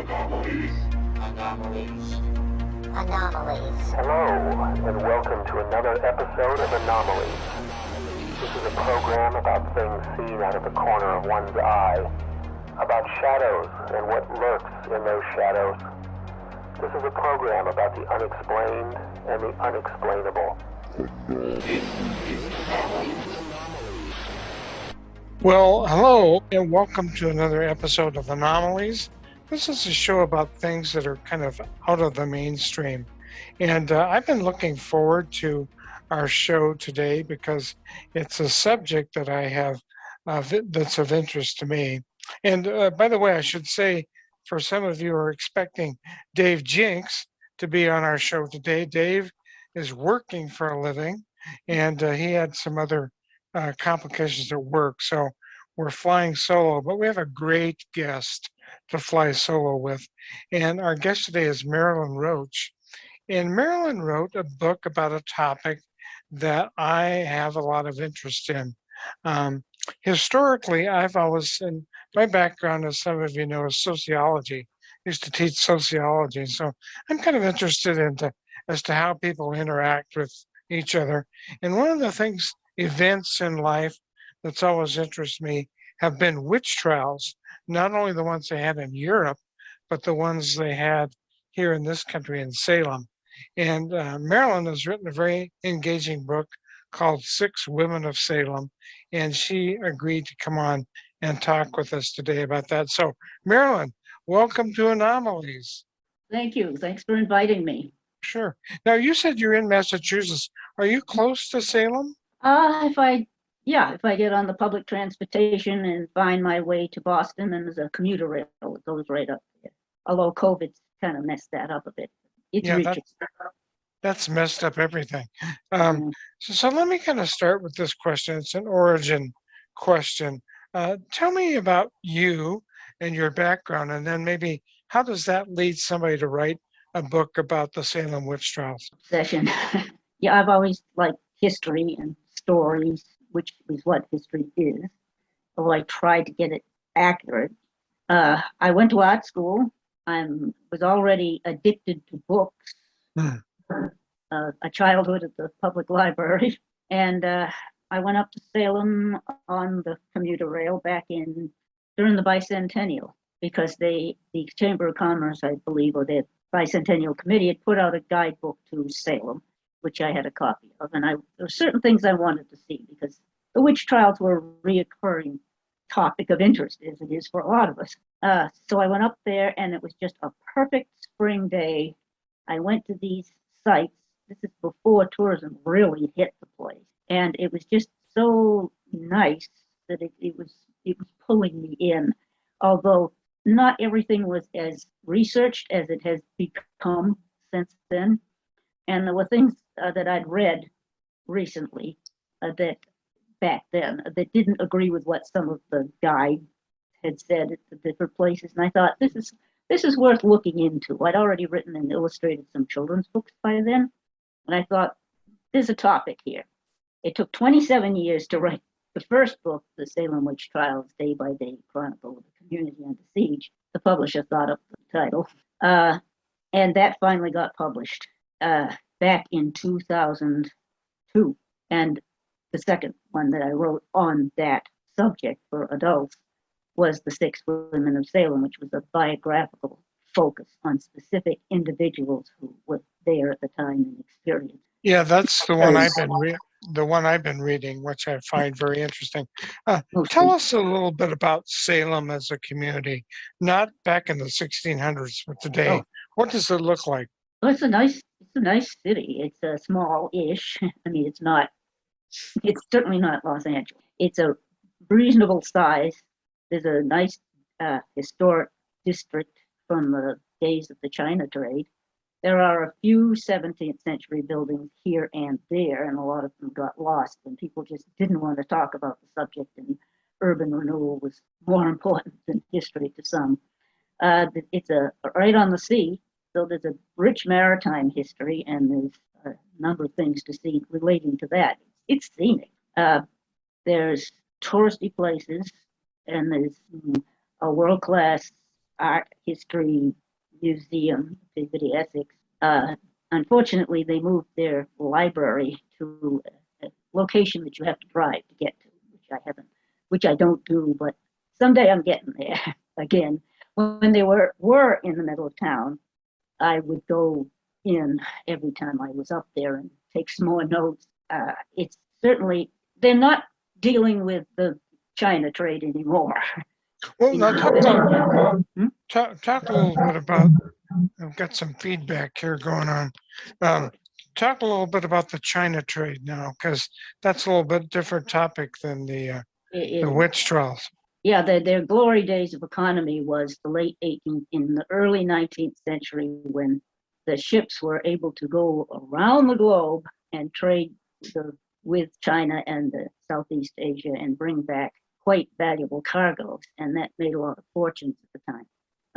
Anomalies. Anomalies. Anomalies. Hello, and welcome to another episode of Anomalies. This is a program about things seen out of the corner of one's eye, about shadows and what lurks in those shadows. This is a program about the unexplained and the unexplainable. Well, hello, and welcome to another episode of Anomalies. This is a show about things that are kind of out of the mainstream. And I've been looking forward to our show today because it's a subject that I have that's of interest to me. And by the way, I should say, for some of you who are expecting Dave Jinks to be on our show today, Dave is working for a living, and he had some other complications at work. So we're flying solo, but we have a great guest to fly solo with. And our guest today is Marilynne Roach. And Marilynne wrote a book about a topic that I have a lot of interest in. Historically, I've always, and my background, as some of you know, is sociology. I used to teach sociology. So I'm kind of interested as to how people interact with each other. And one of the events in life that's always interested me have been witch trials, not only the ones they had in Europe, but the ones they had here in this country in Salem. And Marilynne has written a very engaging book called Six Women of Salem, and she agreed to come on and talk with us today about that. So Marilynne, welcome to Anomalies. Thank you. Thanks for inviting me. Sure. Now, you said you're in Massachusetts. Are you close to Salem? If I get on the public transportation and find my way to Boston, and there's a commuter rail that goes right up there. Although COVID's kind of messed that up a bit. It's reachable. That's messed up everything. So let me kind of start with this question. It's an origin question. Tell me about you and your background, and then maybe how does that lead somebody to write a book about the Salem Witch Trials? Obsession. Yeah, I've always liked history and stories, which is what history is, although I tried to get it accurate. I went to art school. I was already addicted to books, a childhood at the public library, and I went up to Salem on the commuter rail during the bicentennial, because the Chamber of Commerce, I believe, or the bicentennial committee had put out a guidebook to Salem, which I had a copy of, and there were certain things I wanted to see because the witch trials were a reoccurring topic of interest, as it is for a lot of us. So I went up there, and it was just a perfect spring day. I went to these sites. This is before tourism really hit the place, and it was just so nice that it was pulling me in. Although not everything was as researched as it has become since then, and there were things that I'd read recently that back then that didn't agree with what some of the guides had said at the different places, and I thought this is worth looking into. I'd already written and illustrated some children's books by then, and I thought there's a topic here. It took 27 years to write the first book, The Salem Witch Trials, Day by Day Chronicle of the Community Under Siege. The publisher thought up the title, and that finally got published back in 2002. And the second one that I wrote on that subject for adults was The Six Women of Salem, which was a biographical focus on specific individuals who were there at the time and experienced. Yeah, that's the one I've been reading, which I find very interesting. Tell us a little bit about Salem as a community, not back in the 1600s, but today. Oh. What does it look like? Well, it's a nice city. It's small-ish. I mean, it's certainly not Los Angeles. It's a reasonable size. There's a nice historic district from the days of the China trade. There are a few 17th century buildings here and there, and a lot of them got lost, and people just didn't want to talk about the subject, and urban renewal was more important than history to some. It's right on the sea, so there's a rich maritime history, and there's a number of things to see relating to that. It's scenic. There's touristy places, and there's a world-class art history museum, Activity Essex. Unfortunately, they moved their library to a location that you have to drive to get to, which I don't do, but someday I'm getting there again. When they were in the middle of town, I would go in every time I was up there and take some more notes. It's certainly, they're not dealing with the China trade anymore. Well, You now know, talk a little bit about. I've got some feedback here going on. Talk a little bit about the China trade now, because that's a little bit different topic than the witch trials. Yeah, their glory days of economy was the late 18th, in the early 19th century, when the ships were able to go around the globe and trade with China and the Southeast Asia and bring back quite valuable cargoes, and that made a lot of fortunes at the time.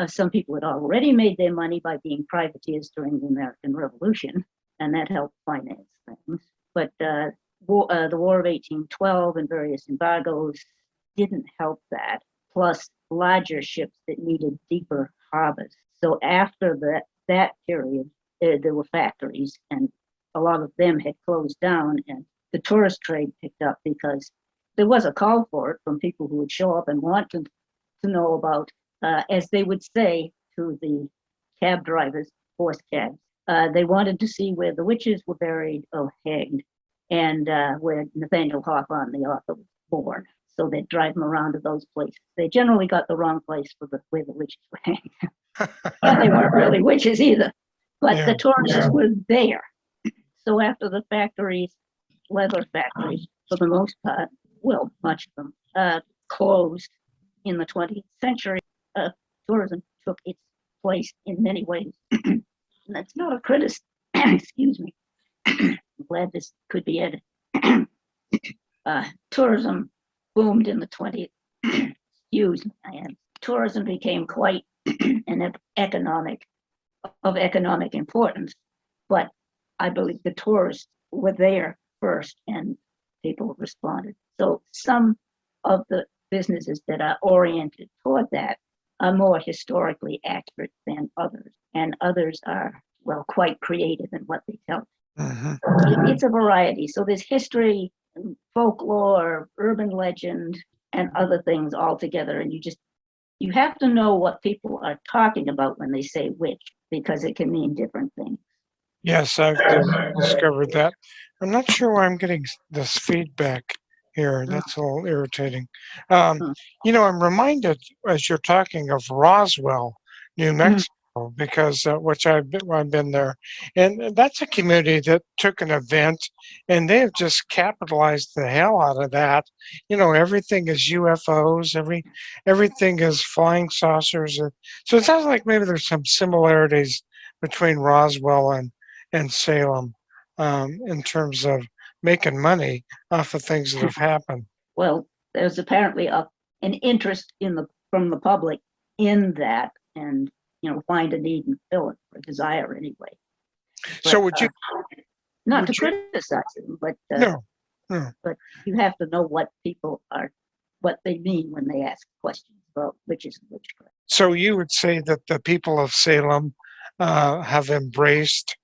Some people had already made their money by being privateers during the American Revolution, and that helped finance things. But the War of 1812 and various embargoes didn't help that, plus larger ships that needed deeper harbors. So after that period, there were factories, and a lot of them had closed down, and the tourist trade picked up because there was a call for it from people who would show up and wanted to know about, as they would say to the cab drivers, horse cabs, they wanted to see where the witches were buried or hanged, and where Nathaniel Hawthorne, the author, was born. So they'd drive them around to those places. They generally got the wrong place for where the witches were hanged. And they weren't really witches either, but the tourists were there. So after the factories, leather factories, for the most part, well, much of them, closed in the 20th century, tourism took its place in many ways. And that's not a criticism. Excuse me. I'm glad this could be edited. Tourism boomed in the 20th. Excuse me. Tourism became quite an economic importance, but I believe the tourists were there first and people responded. So some of the businesses that are oriented toward that are more historically accurate than others, and others are, well, quite creative in what they tell. It's a variety. So there's history, folklore, urban legend, and other things all together, and you have to know what people are talking about when they say witch, because it can mean different things. Yes, I've discovered that. I'm not sure why I'm getting this feedback here. That's a little irritating. I'm reminded as you're talking of Roswell, New Mexico, because which I've been there, and that's a community that took an event, and they have just capitalized the hell out of that. Everything is UFOs, everything is flying saucers. So it sounds like maybe there's some similarities between Roswell and Salem in terms of making money off of things that have happened. Well, there's apparently an interest from the public in that, and find a need and fill it, or desire anyway. But, so would you not to criticize them, but no. But you have to know what they mean when they ask questions about witches and witchcraft. So you would say that the people of Salem have embraced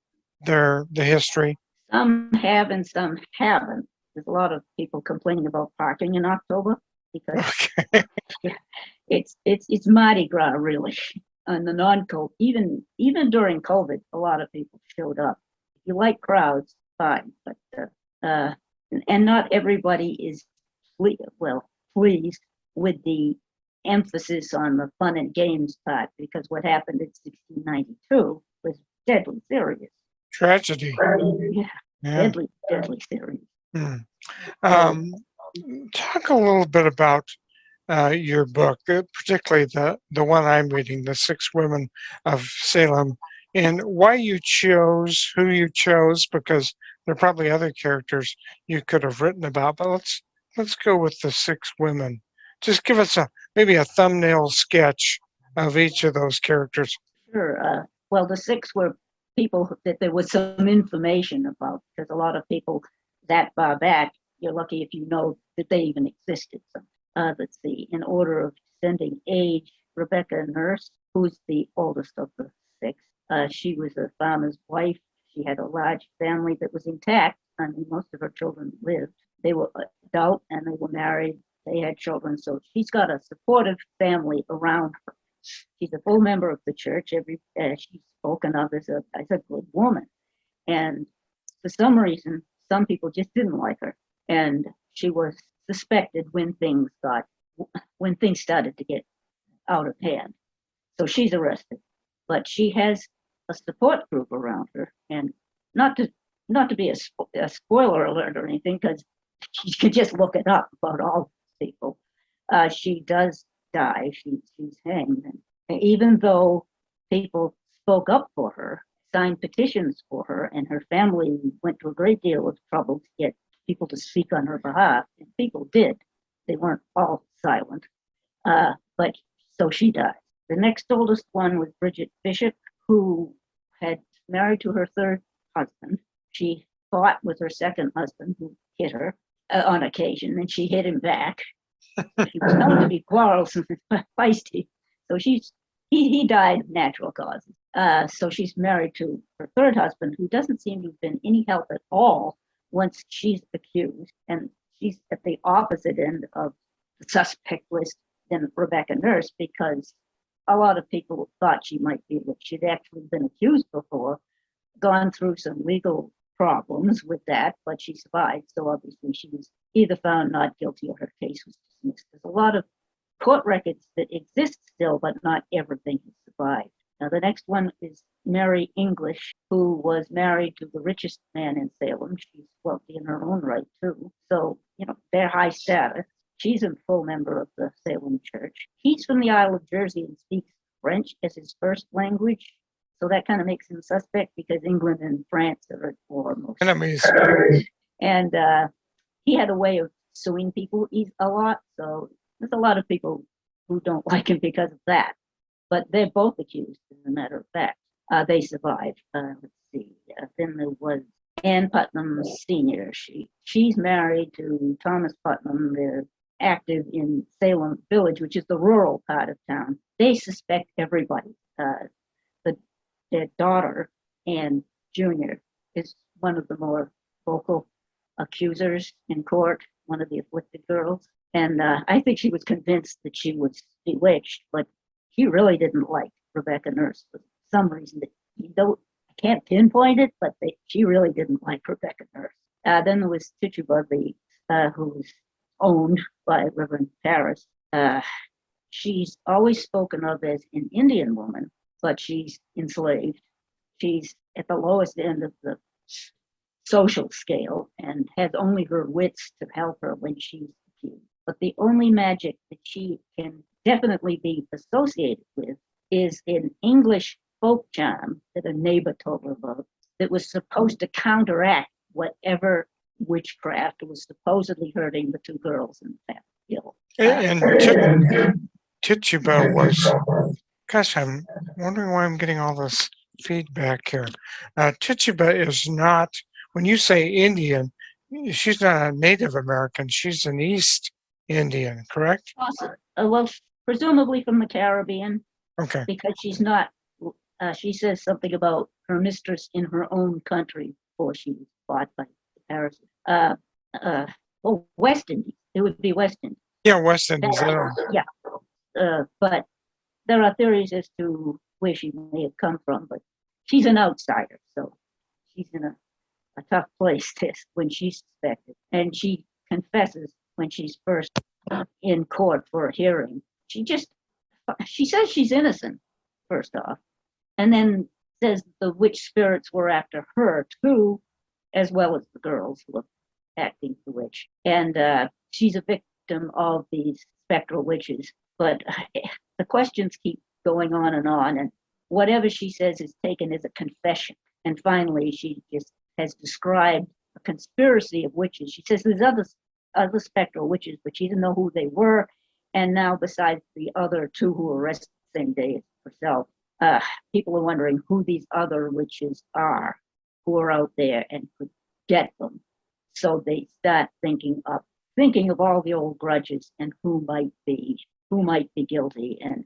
the history? Some have and some haven't. There's a lot of people complaining about parking in October because it's Mardi Gras, really. And the non-COVID, even during COVID, a lot of people showed up. If you like crowds, fine, but and not everybody is pleased with the emphasis on the fun and games part, because what happened in 1692 was deadly serious. Tragedy. Yeah. Deadly serious. Talk a little bit about your book, particularly the one I'm reading, The Six Women of Salem, and why you chose who you chose, because there are probably other characters you could have written about, but let's go with the six women. Just give us maybe a thumbnail sketch of each of those characters. Sure. Well, the six were people that there was some information about, because a lot of people that far back, you're lucky if you know that they even existed. So, let's see, in order of descending age, Rebecca Nurse, who's the oldest of the six. She was a farmer's wife. She had a large family that was intact. I mean, most of her children lived. They were adult and they were married. They had children. So she's got a supportive family around her. She's a full member of the church. She's spoken of as a good woman. And for some reason, some people just didn't like her. And she was suspected when things started to get out of hand. So she's arrested. But she has a support group around her. And not to be a spoiler alert or anything, because you could just look it up about all people. She does die. She's hanged. And even though people spoke up for her, signed petitions for her, and her family went to a great deal of trouble to get people to speak on her behalf, and people did. They weren't all silent. But so she died. The next oldest one was Bridget Bishop, who had married to her third husband. She fought with her second husband, who hit her on occasion, and she hit him back. She was known to be quarrelsome and feisty. So he died of natural causes. So she's married to her third husband, who doesn't seem to have been any help at all once she's accused. And she's at the opposite end of the suspect list than Rebecca Nurse, because a lot of people thought she might be, but she'd actually been accused before, gone through some legal problems with that, but she survived. So obviously she was either found not guilty or her case was dismissed. There's a lot of court records that exist still, but not everything has survived. Now, the next one is Mary English, who was married to the richest man in Salem. She's wealthy in her own right, too. So, they're high status. She's a full member of the Salem Church. He's from the Isle of Jersey and speaks French as his first language. So that kind of makes him suspect, because England and France are at war most Enemies. And he had a way of suing people a lot. So there's a lot of people who don't like him because of that. But they're both accused, as a matter of fact. They survived. Let's see. Then there was Ann Putnam Sr. She's married to Thomas Putnam. They're active in Salem Village, which is the rural part of town. They suspect everybody. Their daughter, Ann Jr., is one of the more vocal accusers in court, one of the afflicted girls. And I think she was convinced that she was bewitched, but she really didn't like Rebecca Nurse for some reason that I can't pinpoint it, but she really didn't like Rebecca Nurse. Then there was Tituba, who was owned by Reverend Paris. She's always spoken of as an Indian woman, but she's enslaved. She's at the lowest end of the social scale and has only her wits to help her when she's accused. But the only magic that she can definitely be associated with is an English folk charm that a neighbor told her about that was supposed to counteract whatever witchcraft was supposedly hurting the two girls in the family. And Tituba was, gosh, I'm wondering why I'm getting all this feedback here. Tituba is not, when you say Indian, she's not a Native American. She's an East Indian, correct? Awesome. Well, presumably from the Caribbean. Okay. Because she's not, she says something about her mistress in her own country before she was bought by the Paris. West Indies. It would be West Indies. Yeah, West Indies. Yeah. But there are theories as to where she may have come from, but she's an outsider, so she's in a tough place when she's suspected. And she confesses when she's first in court for a hearing. She says she's innocent, first off, and then says the witch spirits were after her too, as well as the girls who were acting the witch. And she's a victim of these spectral witches. But the questions keep going on, and whatever she says is taken as a confession. And finally, she just has described a conspiracy of witches. She says there's other spectral witches, but she didn't know who they were. And now, besides the other two who were arrested the same day as herself, people are wondering who these other witches are who are out there and could get them. So they start thinking of all the old grudges and who might be guilty. And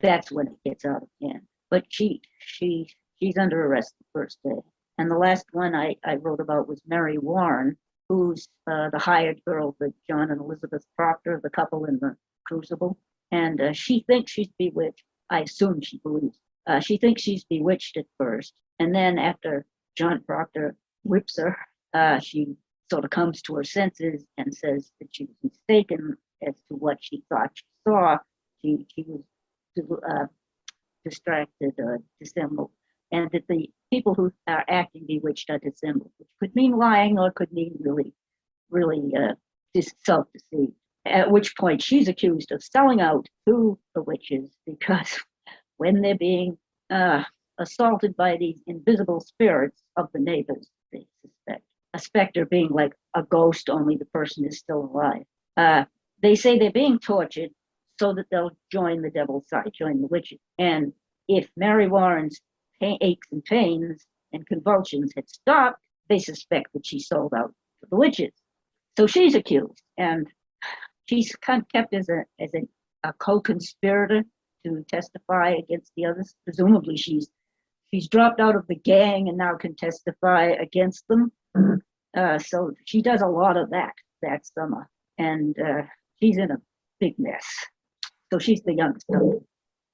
that's when it gets out of hand. But she's under arrest the first day. And the last one I wrote about was Mary Warren, who's the hired girl for John and Elizabeth Proctor, the couple in the Crucible. And she thinks she's bewitched. I assume she believes. She thinks she's bewitched at first. And then after John Proctor whips her, she sort of comes to her senses and says that she was mistaken as to what she thought she saw. She was distracted or dissembled, and that the people who are acting bewitched are dissembled, which could mean lying or could mean really self-deceit. At which point she's accused of selling out to the witches because when they're being assaulted by these invisible spirits of the neighbors, they suspect. A specter being like a ghost, only the person is still alive. They say they're being tortured so that they'll join the devil's side, join the witches. And if Mary Warren's aches and pains and convulsions had stopped, they suspect that she sold out to the witches. So she's accused, and she's kind of kept as a co-conspirator to testify against the others. Presumably she's dropped out of the gang and now can testify against them. So she does a lot of that summer, and she's in a big mess. So she's the youngest of them.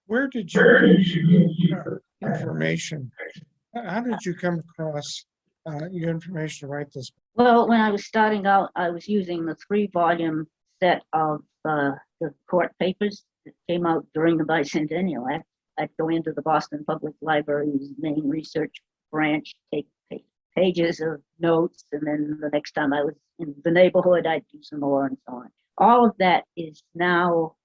Where did you get information? How did you come across your information to write this? Well, when I was starting out, I was using the 3-volume set of the court papers that came out during the Bicentennial Act. I'd go into the Boston Public Library's main research branch, take pages of notes, and then the next time I was in the neighborhood, I'd do some more and so on. All of that is now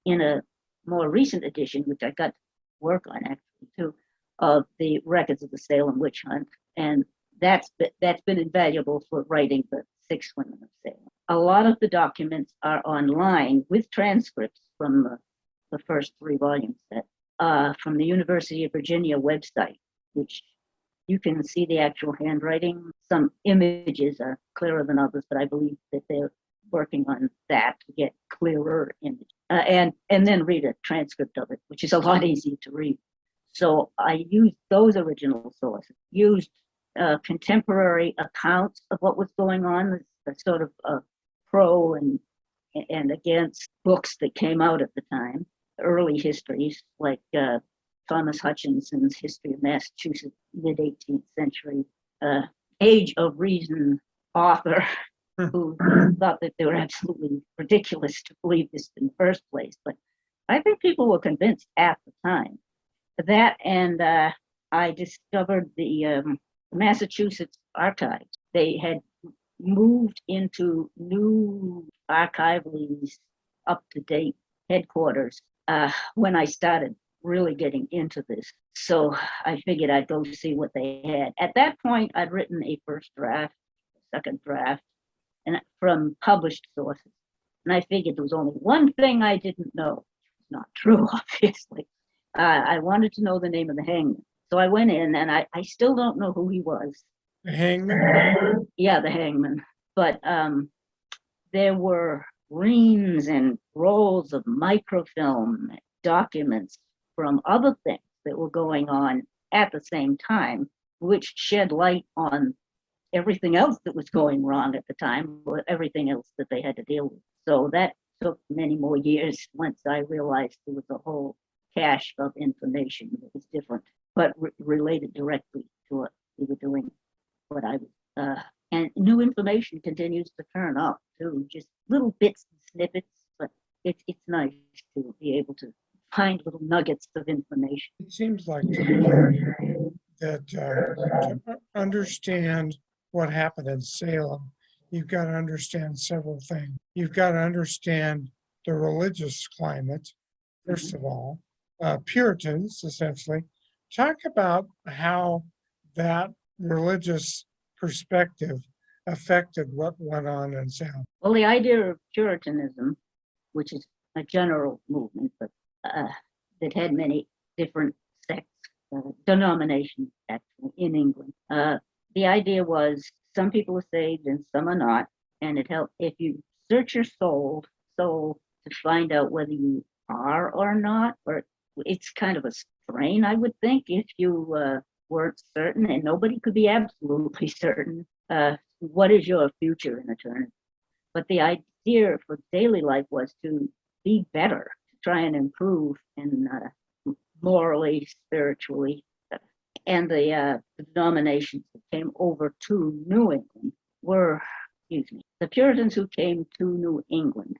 in a more recent edition, which I got to work on actually too, of the records of the Salem witch hunt, and that's been invaluable for writing the 6 Women of Salem. A lot of the documents are online with transcripts from the first 3-volume set from the University of Virginia website, which you can see the actual handwriting. Some images are clearer than others, but I believe that they're working on that to get clearer images. And then read a transcript of it, which is a lot easier to read. So I used those original sources, used contemporary accounts of what was going on, the sort of pro and against books that came out at the time, early histories like Thomas Hutchinson's History of Massachusetts, mid-18th century, Age of Reason author who thought that they were absolutely ridiculous to believe this in the first place. But I think people were convinced at the time. That, and I discovered the Massachusetts archives. They had moved into new archivally up-to-date headquarters when I started really getting into this. So I figured I'd go see what they had. At that point, I'd written a first draft, a second draft, and from published sources. And I figured there was only one thing I didn't know. It's not true, obviously. I wanted to know the name of the hangman. So I went in, and I still don't know who he was. The hangman? Yeah, the hangman. But there were reams and rolls of microfilm documents from other things that were going on at the same time, which shed light on everything else that was going wrong at the time, or everything else that they had to deal with. So that took many more years once I realized there was a whole cache of information that was different, but related directly to what we were doing, what I was. And new information continues to turn up too, just little bits and snippets, but it's nice to be able to find little nuggets of information. It seems like to me that to understand what happened in Salem, you've got to understand several things. You've got to understand the religious climate, first of all, Puritans, essentially. Talk about how that religious perspective affected what went on in Salem. Well, the idea of Puritanism, which is a general movement, but that had many different sects, denominations actually in England. The idea was some people are saved and some are not, and it helped if you search your soul to find out whether you are or not, or it's kind of a strain, I would think, if you weren't certain, and nobody could be absolutely certain. What is your future in eternity? But the idea for daily life was to be better, to try and improve and morally, spiritually. And the denominations that came over to New England were, the Puritans who came to New England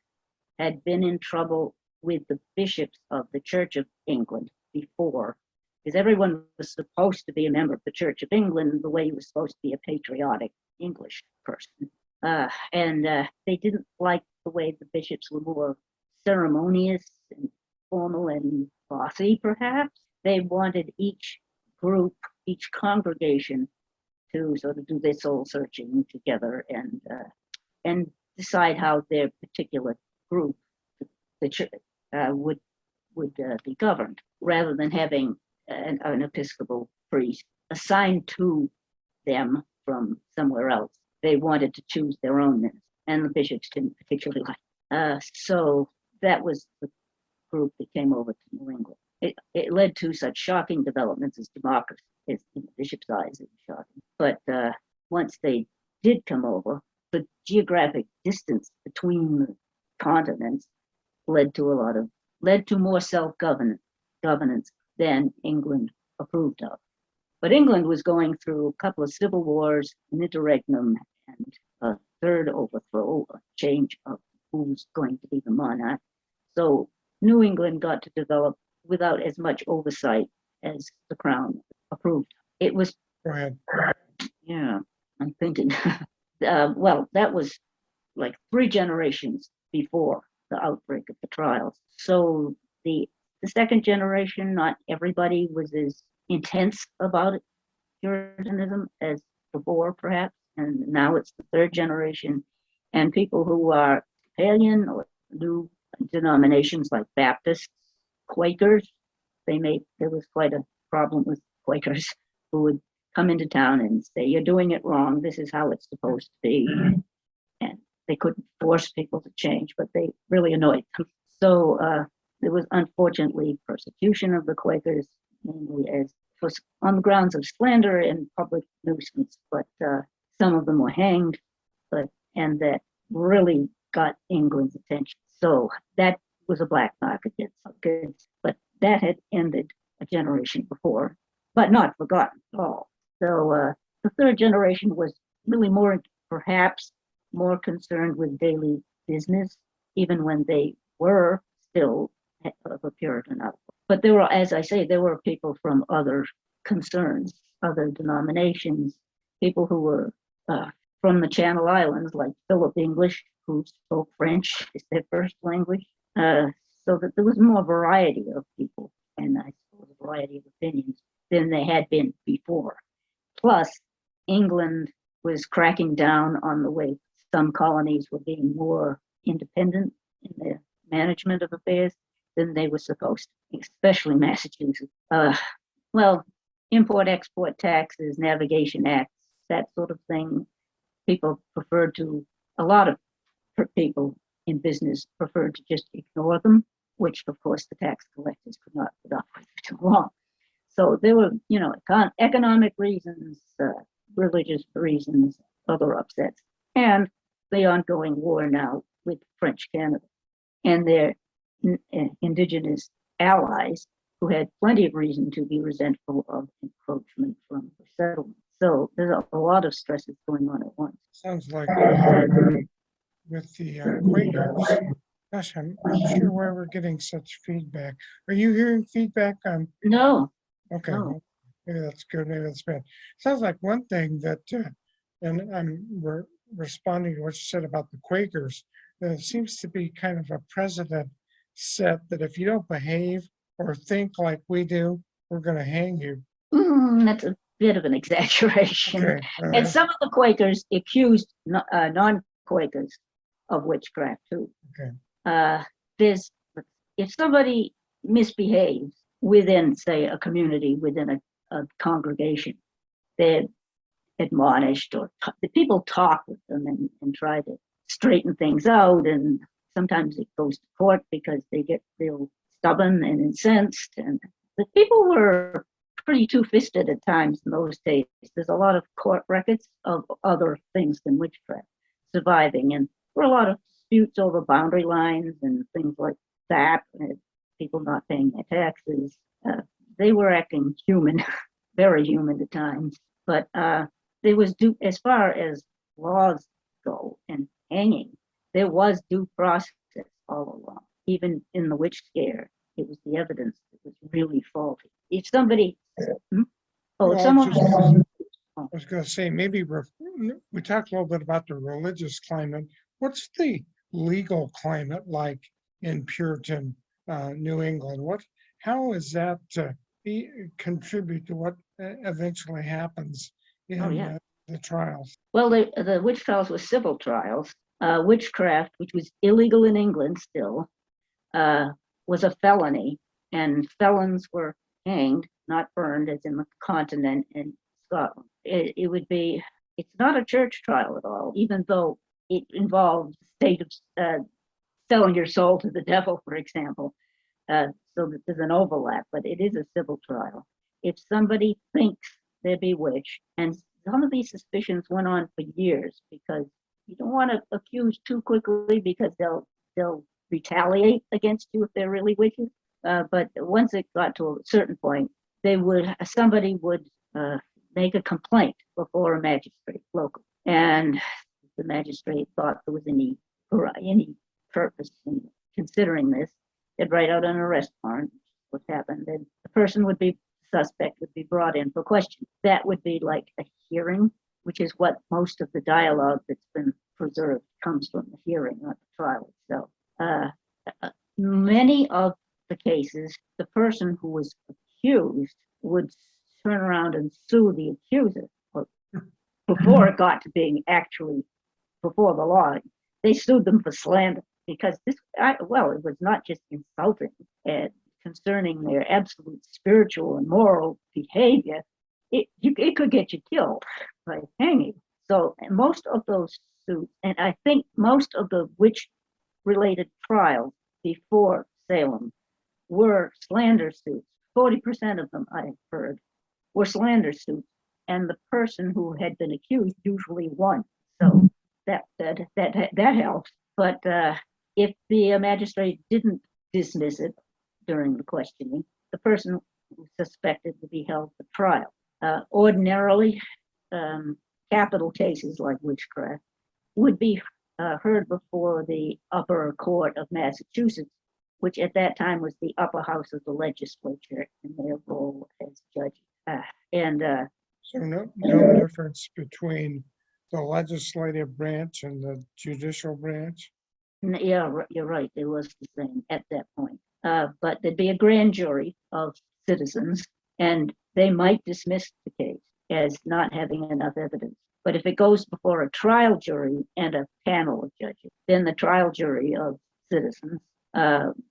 had been in trouble with the bishops of the Church of England before, because everyone was supposed to be a member of the Church of England the way you were supposed to be a patriotic English person. And they didn't like the way the bishops were more ceremonious and formal and bossy, perhaps. They wanted each group, each congregation to sort of do their soul searching together and decide how their particular group, the church, would be governed, rather than having an Episcopal priest assigned to them from somewhere else. They wanted to choose their own minister, and the bishops didn't particularly like. So that was the group that came over to New England. It led to such shocking developments as democracy. In the bishop's eyes, it was shocking. But once they did come over, the geographic distance between the continents led to more self-governance than England approved of. But England was going through a couple of civil wars, an interregnum, and a third overthrow, a change of who's going to be the monarch. So New England got to develop without as much oversight as the crown approved. It was, Go ahead. Yeah, I'm thinking. Well, that was like 3 generations before the outbreak of the trials. So the second generation, not everybody was as intense about it, Puritanism, as before, perhaps. And now it's the 3rd generation, and people who are Episcopalian or new denominations like Baptists, Quakers. There was quite a problem with Quakers who would come into town and say, "You're doing it wrong. This is how it's supposed to be." And they couldn't force people to change, but they really annoyed them. So there was unfortunately persecution of the Quakers, mainly as was on the grounds of slander and public nuisance. But some of them were hanged, and that really got England's attention. So that was a black mark against goods, but that had ended a generation before, but not forgotten at all. So the 3rd generation was really perhaps more concerned with daily business, even when they were still of a Puritan outlook. But there were, as I say, there were people from other concerns, other denominations, people who were from the Channel Islands, like Philip English, who spoke French as their first language. So that there was more variety of people, and I suppose a variety of opinions than there had been before. Plus, England was cracking down on the way some colonies were being more independent in their management of affairs than they were supposed to, especially Massachusetts. Import-export taxes, navigation acts, that sort of thing. A lot of people in business preferred to just ignore them, which of course the tax collectors could not put up with for too long. So there were, economic reasons, religious reasons, other upsets, and the ongoing war now with French Canada and their indigenous allies, who had plenty of reason to be resentful of encroachment from the settlement. So there's a lot of stresses going on at once. Sounds like with the Quakers. Gosh, I'm sure why we're getting such feedback. Are you hearing feedback on? No. Okay, No. well, maybe that's good, maybe that's bad. Sounds like one thing that, and we're responding to what you said about the Quakers, there seems to be kind of a precedent set that if you don't behave or think like we do, we're going to hang you. That's a bit of an exaggeration. Okay, And some of the Quakers accused non-Quakers of witchcraft too. Okay. If somebody misbehaves within, say, a community, within a congregation, they're admonished, or the people talk with them and try to straighten things out. And sometimes it goes to court because they get real stubborn and incensed, and the people were pretty two-fisted at times in those days. There's a lot of court records of other things than witchcraft surviving, and there were a lot of disputes over boundary lines and things like that, people not paying their taxes. They were acting human, very human at times, but there was as far as laws go and hanging, there was due process all along. Even in the witch scare, it was the evidence that was really faulty. If somebody, I was going to say, maybe we talked a little bit about the religious climate. What's the legal climate like in Puritan New England? How is that contribute to what eventually happens in the trials? Well, the witch trials were civil trials. Witchcraft, which was illegal in England still, was a felony, and felons were hanged, not burned, as in the continent in Scotland. It's not a church trial at all, even though it involves the state of selling your soul to the devil, for example. So that there's an overlap, but it is a civil trial. If somebody thinks they're bewitched, and some of these suspicions went on for years, because you don't want to accuse too quickly, because they'll retaliate against you if they're really witches. But once it got to a certain point, somebody would make a complaint before a magistrate local, and the magistrate thought there was any purpose in considering this, they'd write out an arrest warrant. What happened? And the suspect would be brought in for question. That would be like a hearing, which is what most of the dialogue that's been preserved comes from, the hearing, not the trial itself. Many of the cases, the person who was accused would turn around and sue the accuser. Before it got to being actually before the law, they sued them for slander, because it was not just insulting concerning their absolute spiritual and moral behavior. It could get you killed by hanging. So most of those suits, and I think most of the witch-related trials before Salem were slander suits. 40% of them, I heard, were slander suits, and the person who had been accused usually won. So that helps. But if the magistrate didn't dismiss it during the questioning, the person who suspected would be held for trial. Ordinarily, capital cases like witchcraft would be heard before the upper court of Massachusetts, which at that time was the upper house of the legislature in their role as judge. So no difference between the legislative branch and the judicial branch? Yeah, you're right. It was the same at that point. But there'd be a grand jury of citizens, and they might dismiss the case as not having enough evidence. But if it goes before a trial jury and a panel of judges, then the trial jury of citizens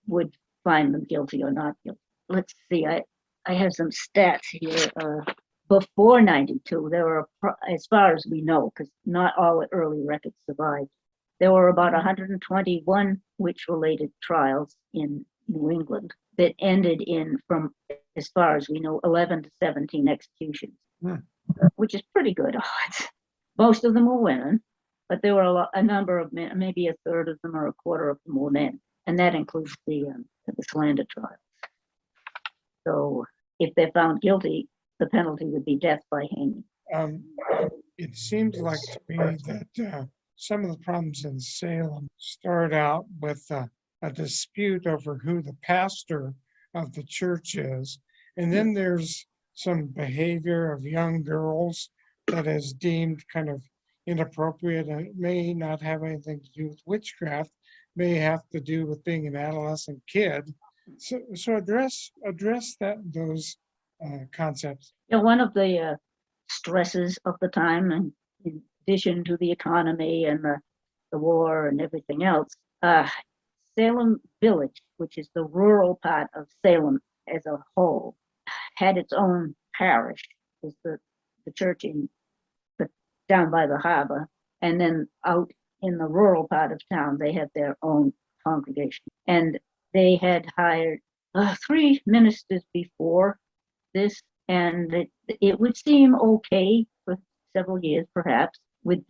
would find them guilty or not guilty. Let's see, I have some stats here. Before 92, there were, as far as we know, because not all early records survived, there were about 121 witch-related trials in New England that ended in, from as far as we know, 11 to 17 executions, which is pretty good odds. Most of them were women, but there were a number of men, maybe a third of them or a quarter of them were men, and that includes the slander trials. So if they're found guilty, the penalty would be death by hanging. It seems like to me that some of the problems in Salem start out with a dispute over who the pastor of the church is. And then there's some behavior of young girls that is deemed kind of inappropriate, and it may not have anything to do with witchcraft, may have to do with being an adolescent kid. So address those concepts. Yeah, one of the stresses of the time, and in addition to the economy and the war and everything else, Salem Village, which is the rural part of Salem as a whole, had its own parish. It was the church down by the harbor, and then out in the rural part of town, they had their own congregation. And they had hired three ministers before this, and it would seem okay for several years, perhaps, with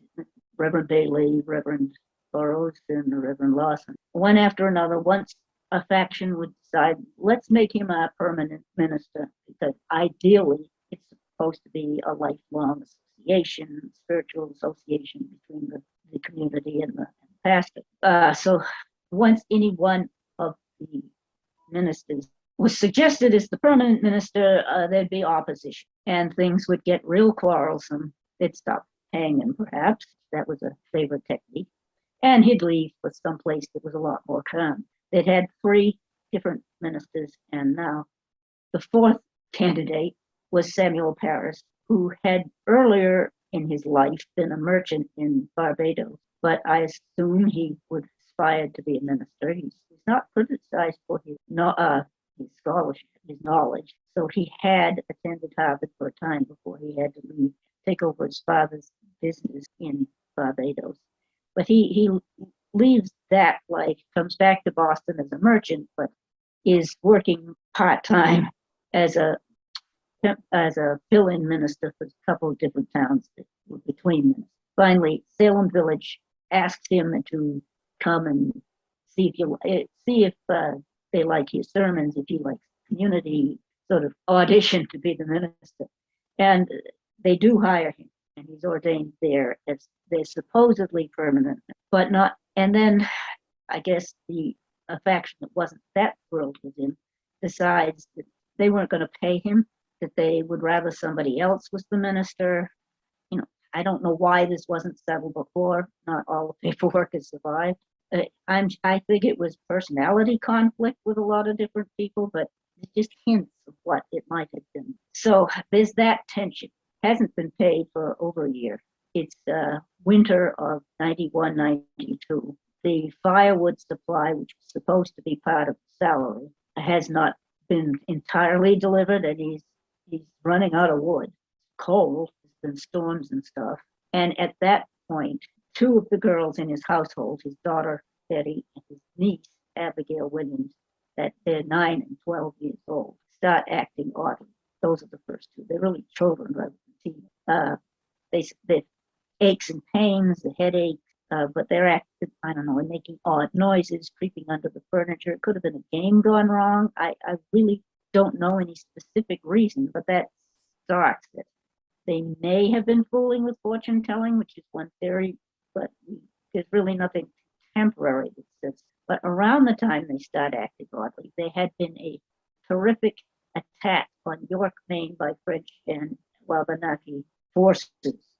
Reverend Bailey, Reverend Burroughs, and Reverend Lawson. One after another, once a faction would decide, let's make him a permanent minister, because ideally it's supposed to be a lifelong association, spiritual association between the community and the pastor. So once any one of the ministers was suggested as the permanent minister, there'd be opposition and things would get real quarrelsome. They'd stop paying him, perhaps. That was a favorite technique. And he'd leave for some place that was a lot more calm. They'd had three different ministers, and now the fourth candidate was Samuel Parris, who had earlier in his life been a merchant in Barbados, but I assume he would aspire to be a minister. He's not criticized for his scholarship, his knowledge. So he had attended Harvard for a time before he had to leave, take over his father's business in Barbados. But he leaves that life, comes back to Boston as a merchant, but is working part-time as a fill-in minister for a couple of different towns that were between them. Finally, Salem Village asked him to come and see if they like his sermons, if he likes community, sort of audition to be the minister. And they do hire him, and he's ordained there as they're supposedly permanent, but not. And then I guess a faction that wasn't that thrilled with him decides that they weren't going to pay him, that they would rather somebody else was the minister. I don't know why this wasn't settled before. Not all the paperwork has survived. I think it was personality conflict with a lot of different people, but it just hints of what it might have been. So there's that tension. Hasn't been paid for over a year. It's winter of 91, 92. The firewood supply, which was supposed to be part of the salary, has not been entirely delivered, and he's running out of wood. Cold, there's been storms and stuff. And at that point, two of the girls in his household, his daughter Betty and his niece Abigail Williams, that they're 9 and 12 years old, start acting oddly. Those are the first two. They're really children rather than teens. They aches and pains, the headaches, but they're acting, I don't know, making odd noises, creeping under the furniture. It could have been a game gone wrong. I really don't know any specific reason, but that starts it. They may have been fooling with fortune telling, which is one theory, but there's really nothing temporary that says. But around the time they start acting oddly, there had been a terrific attack on York, Maine by French and Wabanaki forces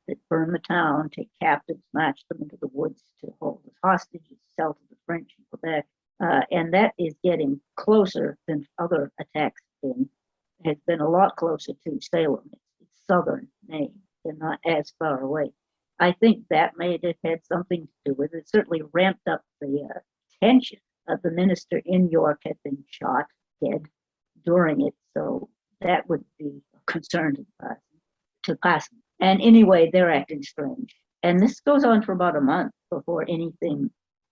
that burn the town, take captives, march them into the woods to hold as hostages, sell to the French in Quebec. And that is getting closer than other attacks has been a lot closer to Salem. It's southern Maine. They're not as far away. I think that may have had something to do with it. It certainly ramped up the tension. The minister in York had been shot dead during it, so that would be a concern to pass. And anyway, they're acting strange. And this goes on for about a month before anything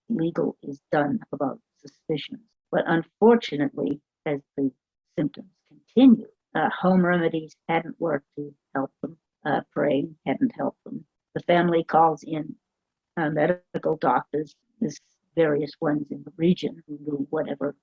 legal is done about suspicions. But unfortunately, as the symptoms continue, home remedies hadn't worked to help them. Praying hadn't helped them. The family calls in medical doctors, there's various ones in the region who knew whatever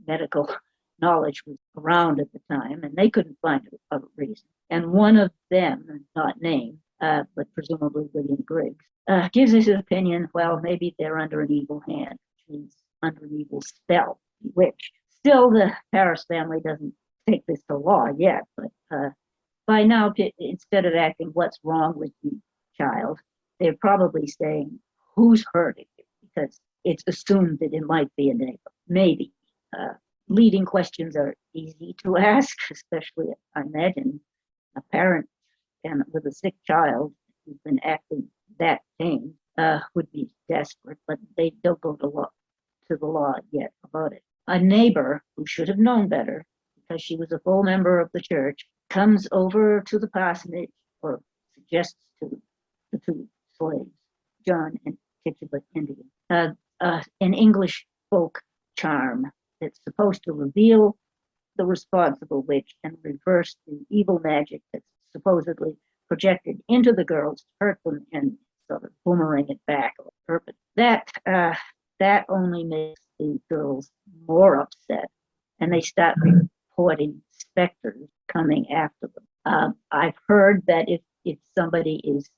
medical knowledge was around at the time, and they couldn't find a reason. And one of them, not named, but presumably William Griggs, gives his opinion, well, maybe they're under an evil hand, which means under an evil spell, bewitched. Still, the Parris family doesn't take this to law yet, but by now, instead of acting, what's wrong with the child, they're probably saying, who's hurting you? Because it's assumed that it might be a neighbor. Maybe. Leading questions are easy to ask, especially, I imagine, a parent and with a sick child who's been acting that tame would be desperate, but they don't go to the law yet about it. A neighbor who should have known better, because she was a full member of the church, comes over to the parsonage or suggests to the two slaves, John and Tituba Indian, an English folk charm that's supposed to reveal the responsible witch and reverse the evil magic that's supposedly projected into the girls to hurt them and sort of boomerang it back on purpose. That only makes the girls more upset, and they start reporting specters coming after them. I've heard that if somebody is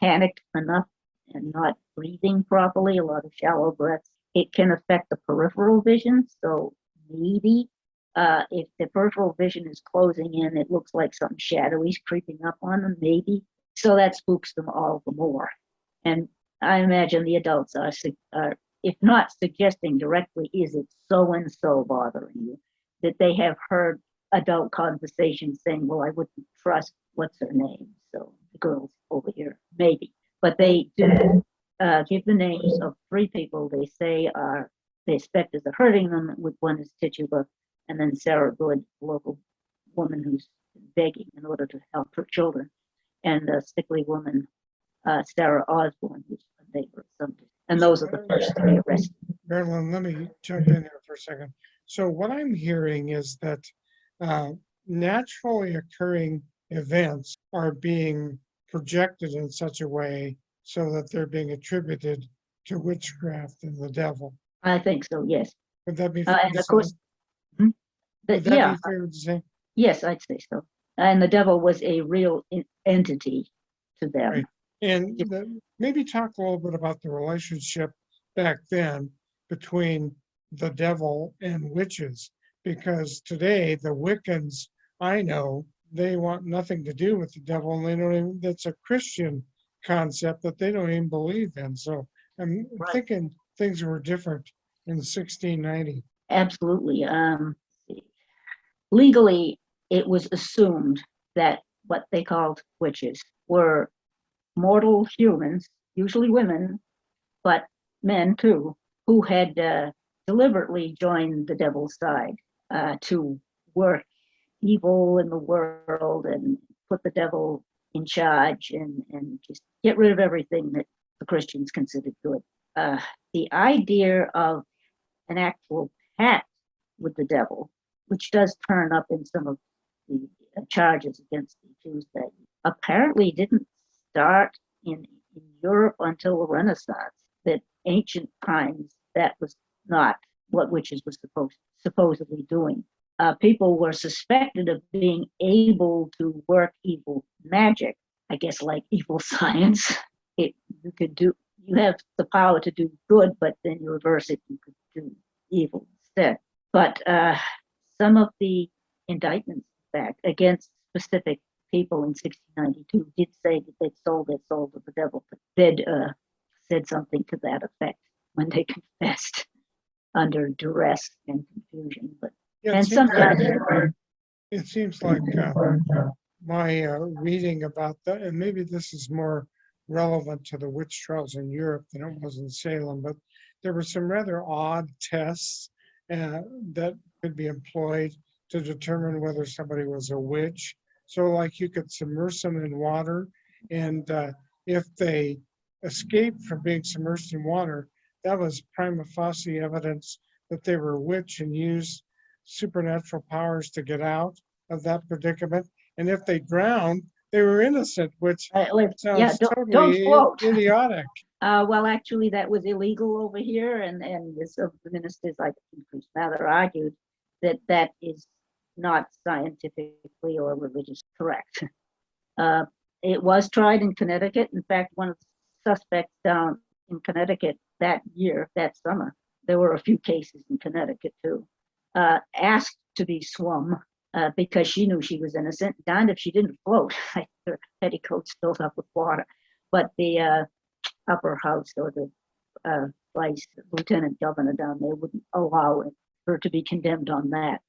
panicked enough and not breathing properly, a lot of shallow breaths, it can affect the peripheral vision. So maybe if the peripheral vision is closing in, it looks like something shadowy is creeping up on them, maybe. So that spooks them all the more. And I imagine the adults are if not suggesting directly, is it so-and-so bothering you, that they have heard adult conversations saying, well, I wouldn't trust what's her name, so the girls over here, maybe. But they do give the names of 3 people they say the specters are hurting them. With one is Tituba, and then Sarah Good, a local woman who's begging in order to help her children, and a sickly woman, Sarah Osborne, who's a neighbor of somebody. And those are the first to be arrested. Marilynne, let me jump in here for a second. So what I'm hearing is that naturally occurring events are being projected in such a way so that they're being attributed to witchcraft and the devil. I think so, yes. Would that be fair And to of say? course, Would that yeah, be fair to say? yes, I'd say so. And the devil was a real entity to them. Right. And maybe talk a little bit about the relationship back then between the devil and witches, because today the Wiccans, I know, they want nothing to do with the devil, and they don't even, that's a Christian concept that they don't even believe in. So I'm thinking things were different in 1690. Absolutely. Legally, it was assumed that what they called witches were mortal humans, usually women, but men too, who had deliberately joined the devil's side to work evil in the world and put the devil in charge and just get rid of everything that the Christians considered good. The idea of an actual pact with the devil, which does turn up in some of the charges against the Jews, that apparently didn't start in Europe until the Renaissance. That ancient times, that was not what witches were supposedly doing. People were suspected of being able to work evil magic, I guess, like evil science. You have the power to do good, but then you reverse it, you could do evil instead. But some of the indictments back against specific people in 1692 did say that they'd sold their soul to the devil. But they'd said something to that effect when they confessed under duress and confusion. But Yeah, and sometimes it seems like my reading about that, and maybe this is more relevant to the witch trials in Europe than it was in Salem, but there were some rather odd tests that could be employed to determine whether somebody was a witch. So like you could submerge them in water, and if they escaped from being submerged in water, that was prima facie evidence that they were a witch and used supernatural powers to get out of that predicament. And if they drowned, they were innocent, which sounds don't totally float. idiotic. Well, actually, that was illegal over here, and some of the ministers, like Priest Mather, argued that that is not scientifically or religiously correct. It was tried in Connecticut. In fact, one of the suspects down in Connecticut that year, that summer, there were a few cases in Connecticut too, asked to be swum because she knew she was innocent, darned if she didn't float. Her petticoats filled up with water. But the upper house or the vice lieutenant governor down there wouldn't allow her to be condemned on that.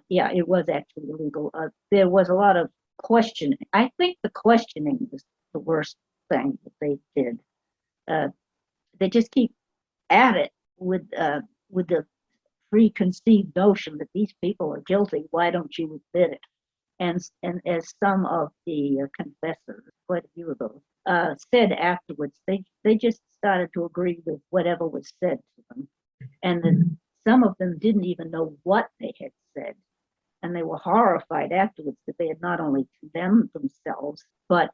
Yeah, it was actually illegal. There was a lot of questioning. I think the questioning was the worst thing that they did. They just keep at it with the preconceived notion that these people are guilty. Why don't you admit it? And as some of the confessors, quite a few of those, said afterwards, they just started to agree with whatever was said to them, and then some of them didn't even know what they had said. and they were horrified afterwards that they had not only condemned themselves, but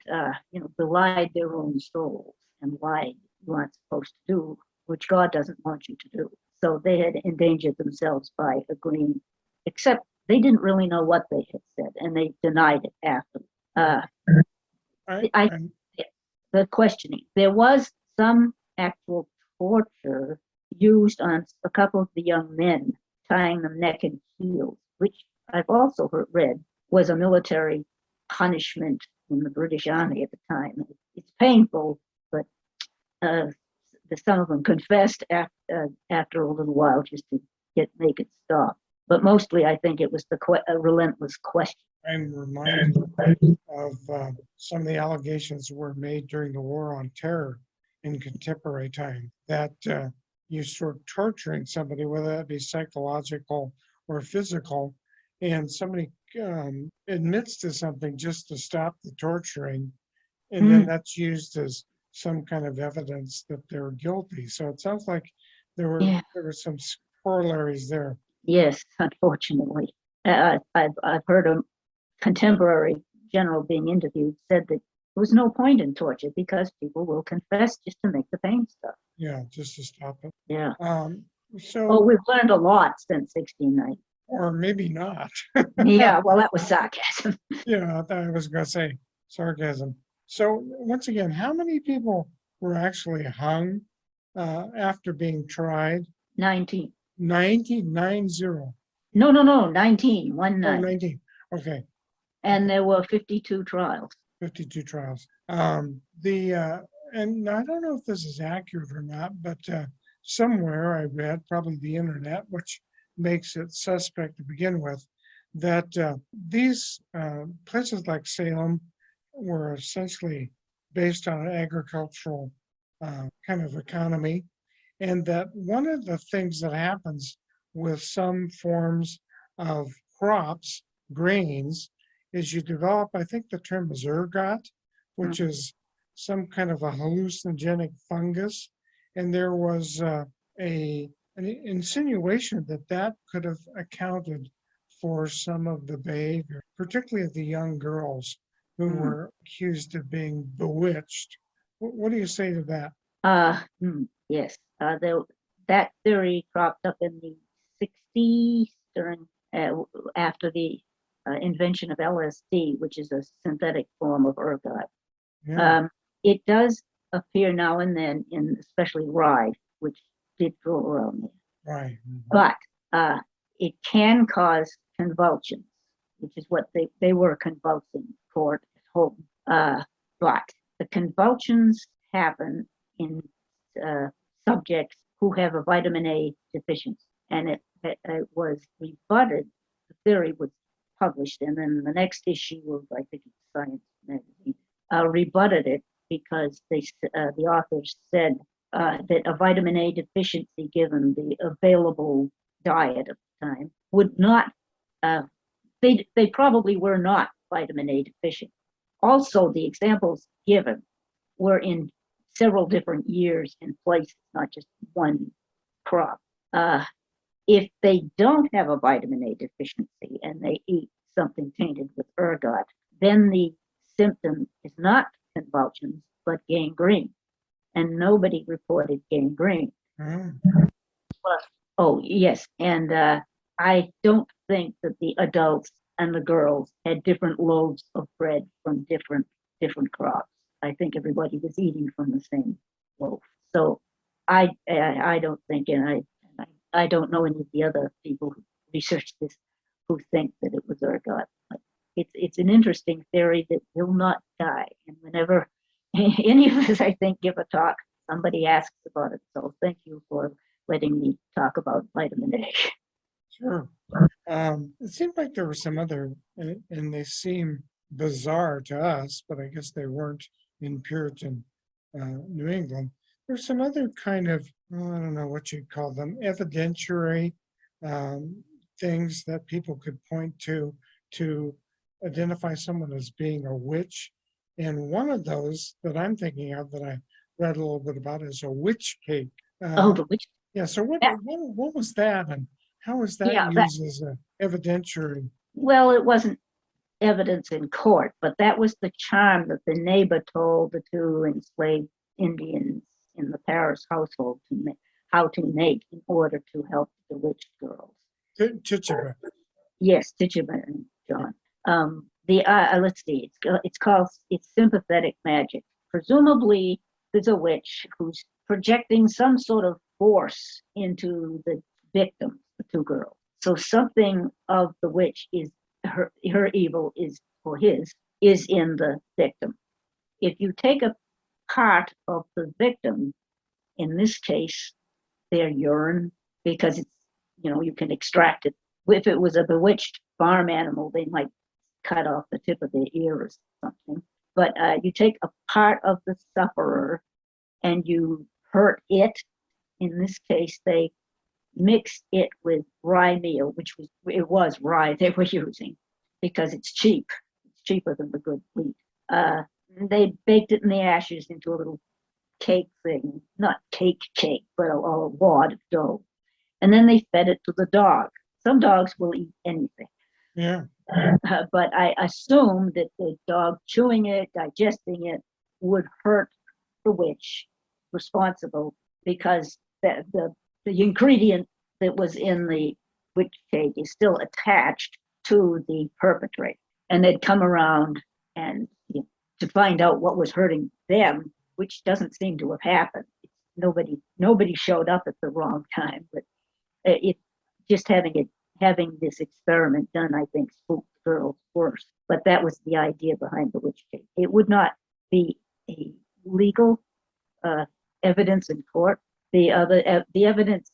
belied their own souls and lied you aren't supposed to do, which God doesn't want you to do. So they had endangered themselves by agreeing, except they didn't really know what they had said, and they denied it after. The questioning. There was some actual torture used on a couple of the young men, tying them neck and heels, which I've also read was a military punishment in the British Army at the time. It's painful, but some of them confessed after a little while just to make it stop. But mostly, I think it was a relentless question. I'm reminded of some of the allegations that were made during the War on Terror in contemporary time, that you start torturing somebody, whether that be psychological or physical, and somebody admits to something just to stop the torturing, and then that's used as some kind of evidence that they're guilty. So it sounds like there were some corollaries there. Yes, unfortunately. I've heard a contemporary general being interviewed said that there was no point in torture because people will confess just to make the pain stop. Yeah, just to stop it. Yeah. So we've learned a lot since 1690. Or maybe not. Yeah, well, that was sarcasm. Yeah, I thought I was going to say sarcasm. So once again, how many people were actually hung after being tried? 19. 90? No, 19. 19. Okay. And there were 52 trials. 52 trials. And I don't know if this is accurate or not, but somewhere I read, probably the internet, which makes it suspect to begin with, that these places like Salem were essentially based on an agricultural kind of economy, and that one of the things that happens with some forms of crops, grains, is you develop, I think the term is ergot, which is some kind of a hallucinogenic fungus. And there was an insinuation that could have accounted for some of the behavior, particularly of the young girls who were accused of being bewitched. What do you say to that? Yes, that theory cropped up in the 60s after the invention of LSD, which is a synthetic form of ergot. Yeah. It does appear now and then in especially rye, which did grow around there. Right. But it can cause convulsions, which is what they were convulsing for at home. But the convulsions happen in subjects who have a vitamin A deficiency. And it was rebutted. The theory was published, and then the next issue of, I think it's Science magazine, rebutted it because the authors said that a vitamin A deficiency, given the available diet at the time, would not, they probably were not vitamin A deficient. Also, the examples given were in several different years and places, not just one crop. If they don't have a vitamin A deficiency and they eat something tainted with ergot, then the symptom is not convulsions, but gangrene. And nobody reported gangrene. Oh, yes. And I don't think that the adults and the girls had different loaves of bread from different crops. I think everybody was eating from the same loaf. So I don't think, and I don't know any of the other people who researched this who think that it was ergot. But it's an interesting theory that will not die. And whenever any of us, I think, give a talk, somebody asks about it. So thank you for letting me talk about vitamin A. Sure. It seemed like there were some other, and they seem bizarre to us, but I guess they weren't in Puritan New England. There's some other kind of, I don't know what you'd call them, evidentiary things that people could point to identify someone as being a witch. And one of those that I'm thinking of that I read a little bit about is a witch cake. The witch. Yeah. So what was that, and how is that used as an evidentiary Well, it wasn't evidence in court, but that was the charm that the neighbor told the two enslaved Indians in the Paris household how to make in order to help the witch girls. Tituba. Yes, Tituba and John. Let's see. It's sympathetic magic. Presumably, there's a witch who's projecting some sort of force into the victims, the two girls. So something of the witch is her evil is in the victim. If you take a part of the victim, in this case, their urine, because it's you can extract it. If it was a bewitched farm animal, they might cut off the tip of their ear or something. But you take a part of the sufferer and you hurt it. In this case, they mixed it with rye meal, which was rye they were using because it's cheap. It's cheaper than the good wheat. They baked it in the ashes into a little cake thing, not cake, but a wad of dough. And then they fed it to the dog. Some dogs will eat anything. Yeah. But I assume that the dog chewing it, digesting it, would hurt the witch responsible because the ingredient that was in the witch cake is still attached to the perpetrator. And they'd come around and to find out what was hurting them, which doesn't seem to have happened. Nobody showed up at the wrong time, but it just having this experiment done, I think, spooked the girls worse. But that was the idea behind the witch cake. It would not be a legal evidence in court. The evidence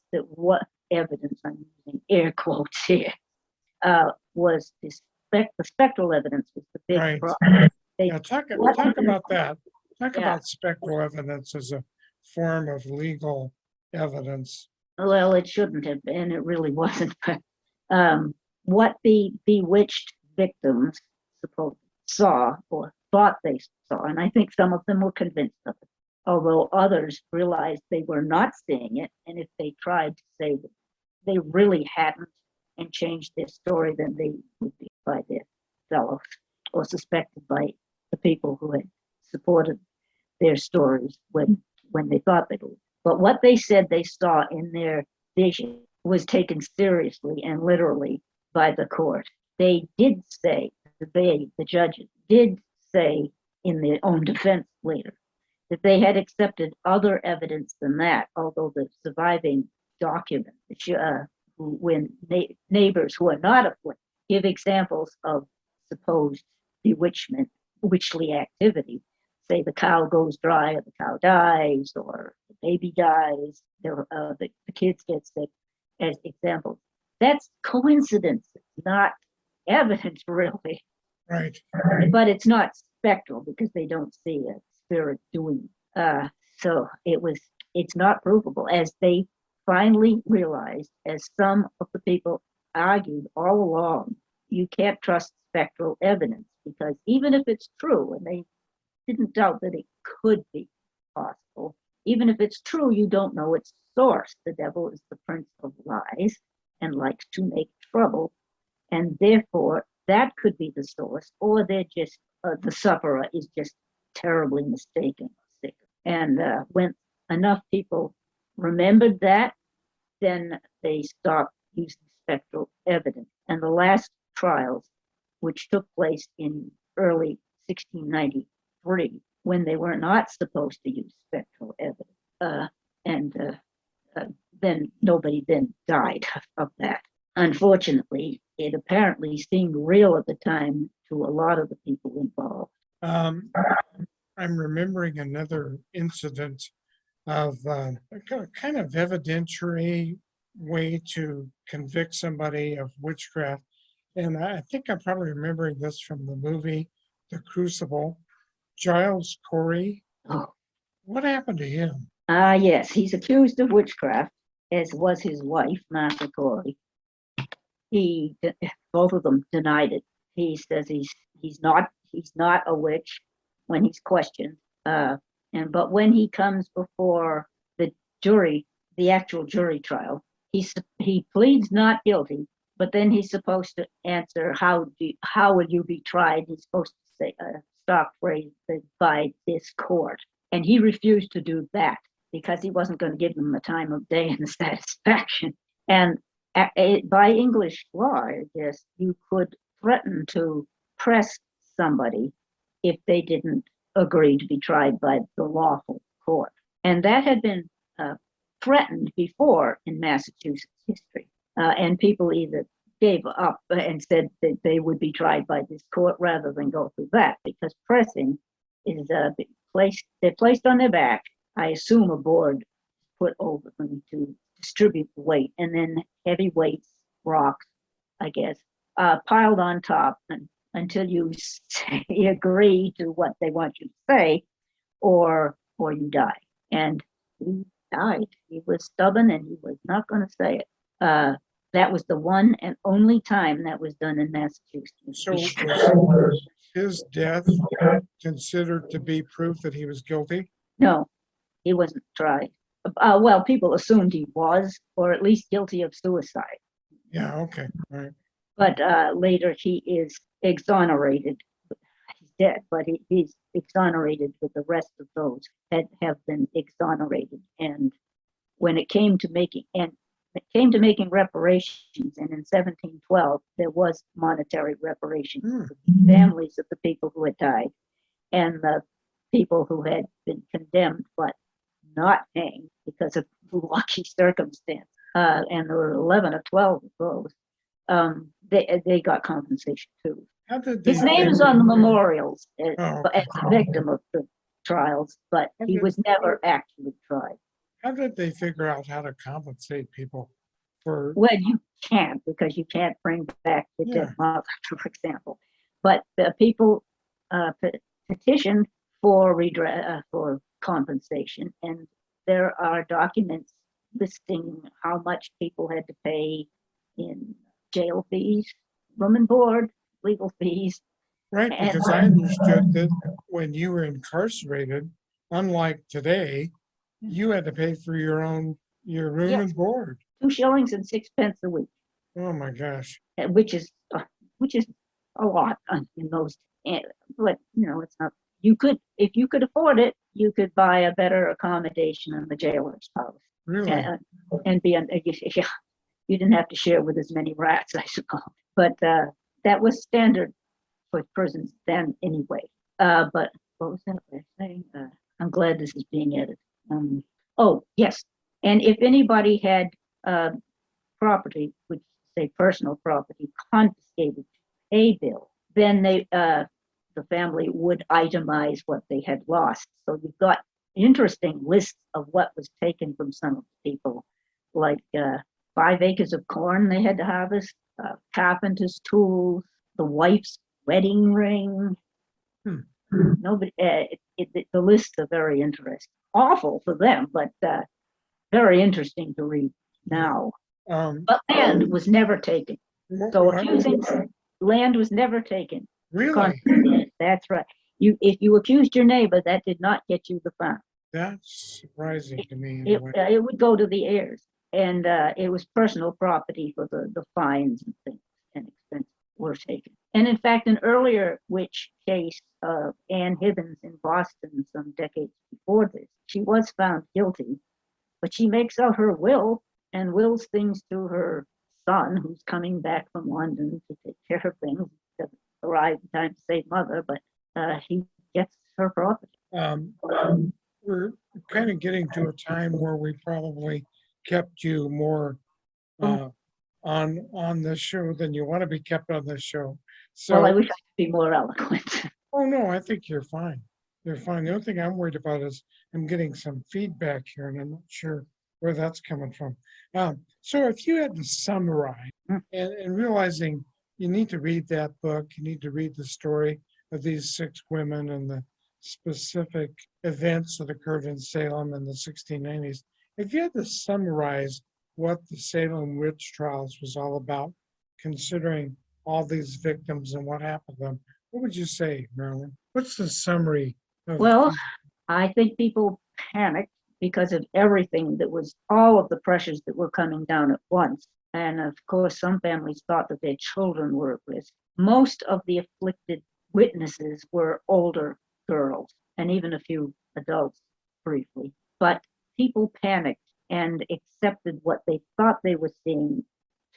evidence, I'm using air quotes here, was the spectral evidence was the big problem. Talk about that. Talk about spectral evidence as a form of legal evidence. Well, it shouldn't have been. It really wasn't. But what the bewitched victims saw or thought they saw, and I think some of them were convinced of it, although others realized they were not seeing it, and if they tried to say that they really hadn't and changed their story, then they would be by their fellows or suspected by the people who had supported their stories when they thought they believed. But what they said they saw in their vision was taken seriously and literally by the court. They did say, the judges did say in their own defense later, that they had accepted other evidence than that, although the surviving document, when neighbors who are not afflicted give examples of supposed witchly activity, say the cow goes dry or the cow dies or the baby dies, the kids get sick, as examples. That's coincidence. It's not evidence, really. Right. But it's not spectral because they don't see a spirit doing. So it's not provable, as they finally realized, as some of the people argued all along. You can't trust spectral evidence because even if it's true, and they didn't doubt that it could be possible, even if it's true, you don't know its source. The devil is the prince of lies and likes to make trouble, and therefore that could be the source, or they're just the sufferer is just terribly mistaken or sick. And when enough people remembered that, then they stopped using spectral evidence. And the last trials, which took place in early 1693, when they were not supposed to use spectral evidence, then nobody then died of that. Unfortunately, it apparently seemed real at the time to a lot of the people involved. I'm remembering another incident of a kind of evidentiary way to convict somebody of witchcraft. And I think I'm probably remembering this from the movie The Crucible. Giles Corey. Oh. What happened to him? Yes, he's accused of witchcraft, as was his wife, Martha Corey. Both of them denied it. He says he's not a witch when he's questioned. But when he comes before the jury, the actual jury trial, he pleads not guilty, but then he's supposed to answer, how will you be tried? He's supposed to say a stock phrase by this court. And he refused to do that because he wasn't going to give them the time of day and the satisfaction. And by English law, I guess, you could threaten to press somebody if they didn't agree to be tried by the lawful court. And that had been threatened before in Massachusetts history. And people either gave up and said that they would be tried by this court rather than go through that, because pressing is they're placed on their back. I assume a board put over them to distribute the weight, and then heavy weights, rocks, I guess, piled on top until you agree to what they want you to say, or you die. And he died. He was stubborn and he was not going to say it. That was the one and only time that was done in Massachusetts. So was his death considered to be proof that he was guilty? No, he wasn't tried. Well, people assumed he was, or at least guilty of suicide. Yeah, okay, all right. But later he is exonerated. He's dead, but he's exonerated with the rest of those that have been exonerated. And when it came to making reparations, and in 1712 there was monetary reparations for the families of the people who had died and the people who had been condemned but not hanged because of lucky circumstance. And there were 11 or 12 of those. They got compensation too. His name is on the memorials as a victim of the trials, but he was never actually tried. How did they figure out how to compensate people for? Well, you can't, because you can't bring back the dead mother, for example. But the people petitioned for for compensation, and there are documents listing how much people had to pay in jail fees, room and board, legal fees. Right, because I understood that when you were incarcerated, unlike today, you had to pay for your room and board. 2 shillings and 6 pence a week. Oh my gosh! Which is a lot in those. But it's not. You could, if you could afford it, you could buy a better accommodation in the jailer's house. Really? And you didn't have to share with as many rats, I suppose. But that was standard for prisons then, anyway. But what was that I was saying? I'm glad this is being edited. Oh, yes. And if anybody had property, which say personal property, confiscated to pay bill, then the family would itemize what they had lost. So you've got interesting lists of what was taken from some of the people, like 5 acres of corn they had to harvest, carpenter's tools, the wife's wedding ring. Nobody. The lists are very interesting. Awful for them, but very interesting to read now. But land was never taken. So accusing land was never taken. Really? That's right. If you accused your neighbor, that did not get you the farm. That's surprising to me. It would go to the heirs, and it was personal property for the fines and things and expenses were taken. And in fact, an earlier witch case of Ann Hibbins in Boston some decades before this, she was found guilty, but she makes out her will and wills things to her son, who's coming back from London to take care of things. Doesn't arrive in time to save mother, but he gets her property. We're kind of getting to a time where we probably kept you more on this show than you want to be kept on this show. So, well, I wish I could be more eloquent. Oh no, I think you're fine. You're fine. The only thing I'm worried about is I'm getting some feedback here, and I'm not sure where that's coming from. So if you had to summarize, and realizing you need to read that book, you need to read the story of these 6 women and the specific events that occurred in Salem in the 1690s. If you had to summarize what the Salem Witch Trials was all about, considering all these victims and what happened to them, what would you say, Marilynne? What's the summary? Well, I think people panicked because of everything that was, all of the pressures that were coming down at once. And of course, some families thought that their children were at risk. Most of the afflicted witnesses were older girls and even a few adults briefly. But people panicked and accepted what they thought they were seeing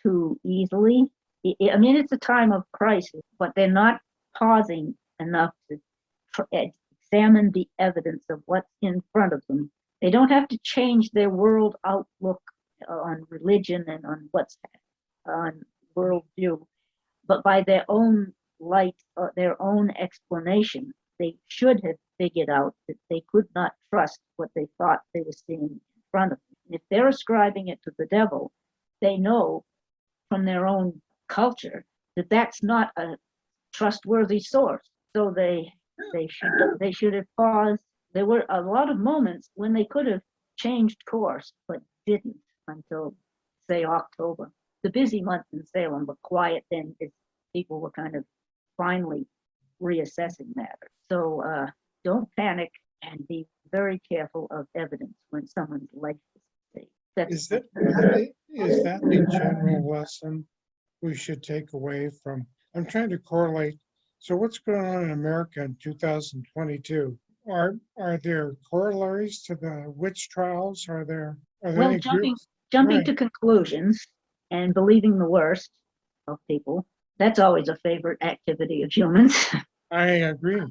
too easily. I mean, it's a time of crisis, but they're not pausing enough to examine the evidence of what's in front of them. They don't have to change their world outlook on religion and on what's on worldview, but by their own light or their own explanation, they should have figured out that they could not trust what they thought they were seeing in front of them. If they're ascribing it to the devil, they know from their own culture that that's not a trustworthy source. So they should have paused. There were a lot of moments when they could have changed course, but didn't until, say, October. The busy month in Salem, but quiet then, as people were kind of finally reassessing matters. So don't panic and be very careful of evidence when someone's life is at stake. Is that the general lesson we should take away from? I'm trying to correlate. So what's going on in America in 2022? Are there corollaries to the witch trials? Are there Well, any groups? jumping Right. to conclusions and believing the worst of people, that's always a favorite activity of humans. I agree.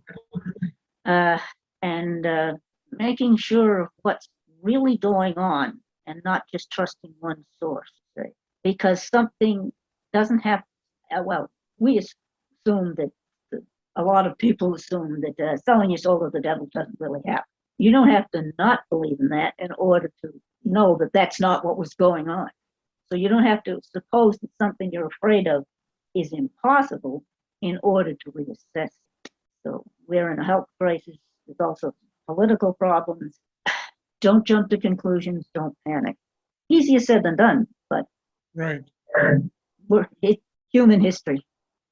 And making sure of what's really going on and not just trusting one source. Right? Because something doesn't have, well, we assume that a lot of people assume that selling your soul to the devil doesn't really happen. You don't have to not believe in that in order to know that that's not what was going on. So you don't have to suppose that something you're afraid of is impossible in order to reassess. So we're in a health crisis. There's also political problems. Don't jump to conclusions. Don't panic. Easier said than done, but Right. it's human history.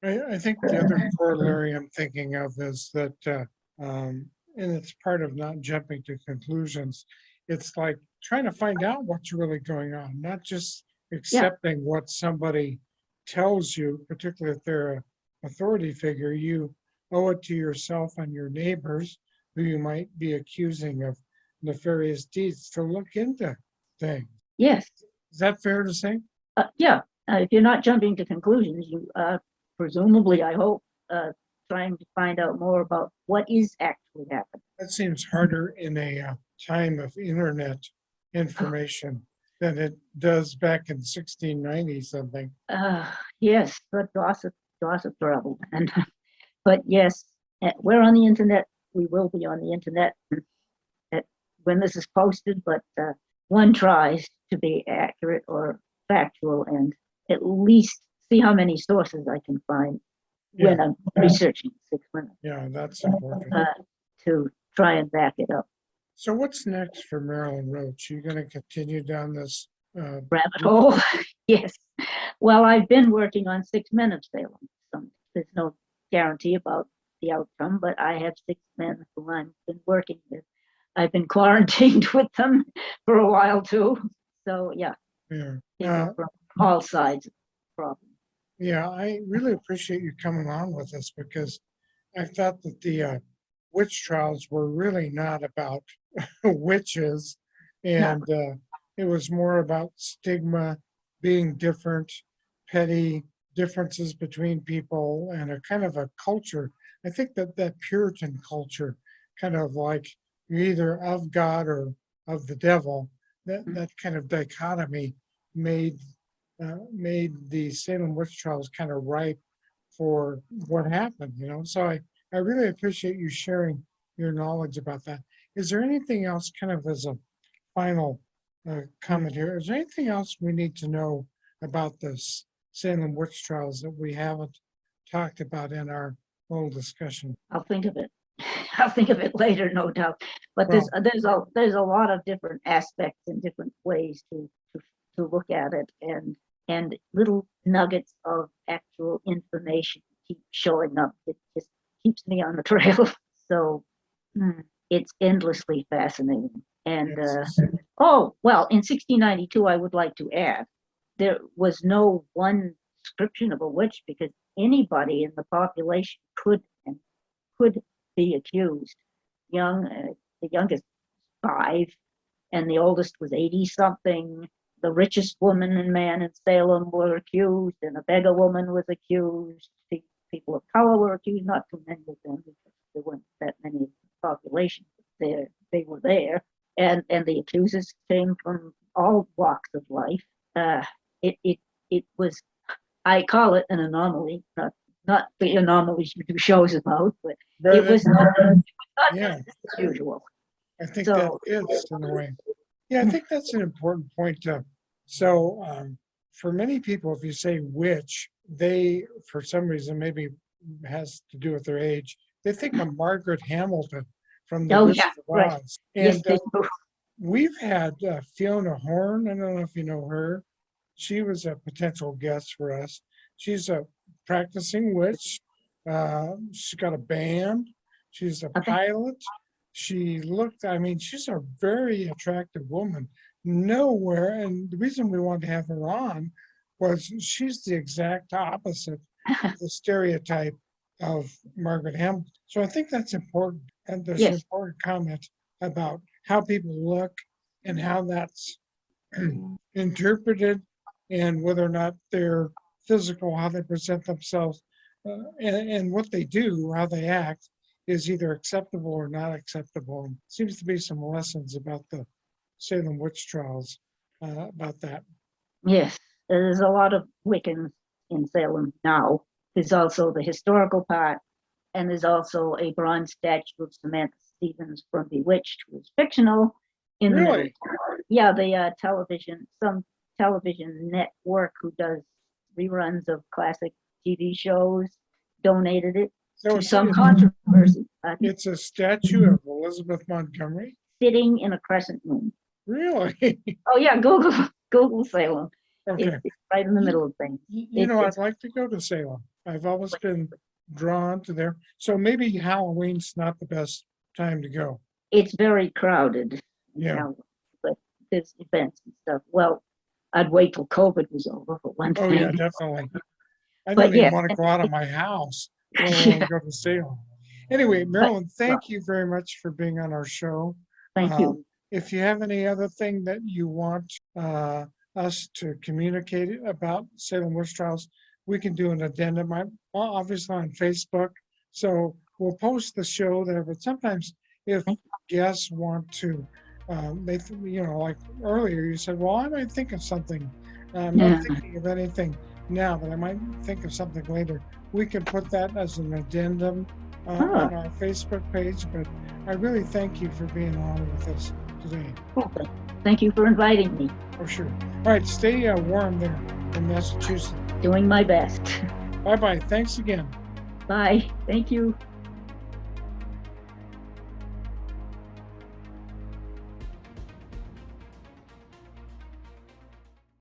I think the other corollary I'm thinking of is that, and it's part of not jumping to conclusions. It's like trying to find out what's really going on, not just accepting what somebody tells you, particularly if they're an authority figure. You owe it to yourself and your neighbors who you might be accusing of nefarious deeds to look into things. Yes. Is that fair to say? Yeah. If you're not jumping to conclusions, you presumably, I hope, trying to find out more about what is actually happening. That seems harder in a time of internet information than it does back in 1690 something. Yes, but gossip traveled. And but yes, we're on the internet. We will be on the internet when this is posted. But one tries to be accurate or factual and at least see how many sources I can find when I'm researching 6 minutes. Yeah, that's important. To try and back it up. So what's next for Marilynne Roach? Are you going to continue down this rabbit hole? Yes. Well, I've been working on 6 men of Salem. So there's no guarantee about the outcome, but I have 6 men who I've been working with. I've been quarantined with them for a while too. So yeah, from all sides of the problem. Yeah, I really appreciate you coming on with us because I thought that the witch trials were really not about witches, and it was more about stigma, being different, petty differences between people, and a kind of a culture. I think that Puritan culture, kind of like you're either of God or of the devil, that kind of dichotomy made the Salem witch trials kind of ripe for what happened, So I really appreciate you sharing your knowledge about that. Is there anything else, kind of as a final comment here, is there anything else we need to know about this Salem witch trials that we haven't talked about in our whole discussion? I'll think of it. I'll think of it later, no doubt. But there's a lot of different aspects and different ways to look at it, and little nuggets of actual information keep showing up. It just keeps me on the trail. So it's endlessly fascinating. And in 1692, I would like to add there was no one description of a witch because anybody in the population could be accused. The youngest 5, and the oldest was 80 something. The richest woman and man in Salem were accused, and a beggar woman was accused. People of color were accused, not too many of them because there weren't that many in the population. They were there, and the accusers came from all walks of life. It was, I call it an anomaly, not the anomalies you do shows about, but it was not yeah, as usual. I think So- that is in a way. Yeah, I think that's an important point. So for many people, if you say witch, they, for some reason, maybe has to do with their age, they think of Margaret Hamilton from the Oh, Wizard yeah, of right. Oz. Yes, And they do. we've had Fiona Horn. I don't know if you know her. She was a potential guest for us. She's a practicing witch. She's got a band. She's a pilot. She's a very attractive woman. Nowhere, and the reason we wanted to have her on was she's the exact opposite of the stereotype of Margaret Hamilton. So I think that's important. And there's an Yes. important comment about how people look and how that's interpreted, and whether or not they're physical, how they present themselves, and what they do, how they act, is either acceptable or not acceptable. And seems to be some lessons about the Salem Witch Trials about that. Yes, there's a lot of Wiccans in Salem now. There's also the historical part, and there's also a bronze statue of Samantha Stevens from Bewitched, who is fictional. In the Really? yeah, the some television network who does reruns of classic TV shows donated it So to some controversy. it's a statue of Elizabeth Montgomery? Sitting in a crescent moon. Really? Oh yeah, Google Salem. Okay. It's right in the middle of things. I'd like to go to Salem. I've always been drawn to there. So maybe Halloween's not the best time to go. It's very crowded. Yeah. Now, but there's events and stuff. Well, I'd wait till COVID was over for one Oh, thing. yeah, definitely. I But don't even yes, want to go out of my house, let Yeah. alone go to Salem. Anyway, Marilynne, thank you very much for being on our show. Thank you. If you have any other thing that you want us to communicate about Salem Witch Trials, we can do an addendum. I'm obviously on Facebook, so we'll post the show there. But sometimes if guests want to, like earlier you said, well, I might think of something. I'm not thinking of anything now, but I might think of something later. We can put that as an addendum on our Facebook page. But I really thank you for being on with us today. Okay. Thank you for inviting me. For sure. All right, stay warm there in Massachusetts. Doing my best. Bye-bye. Thanks again. Bye. Thank you.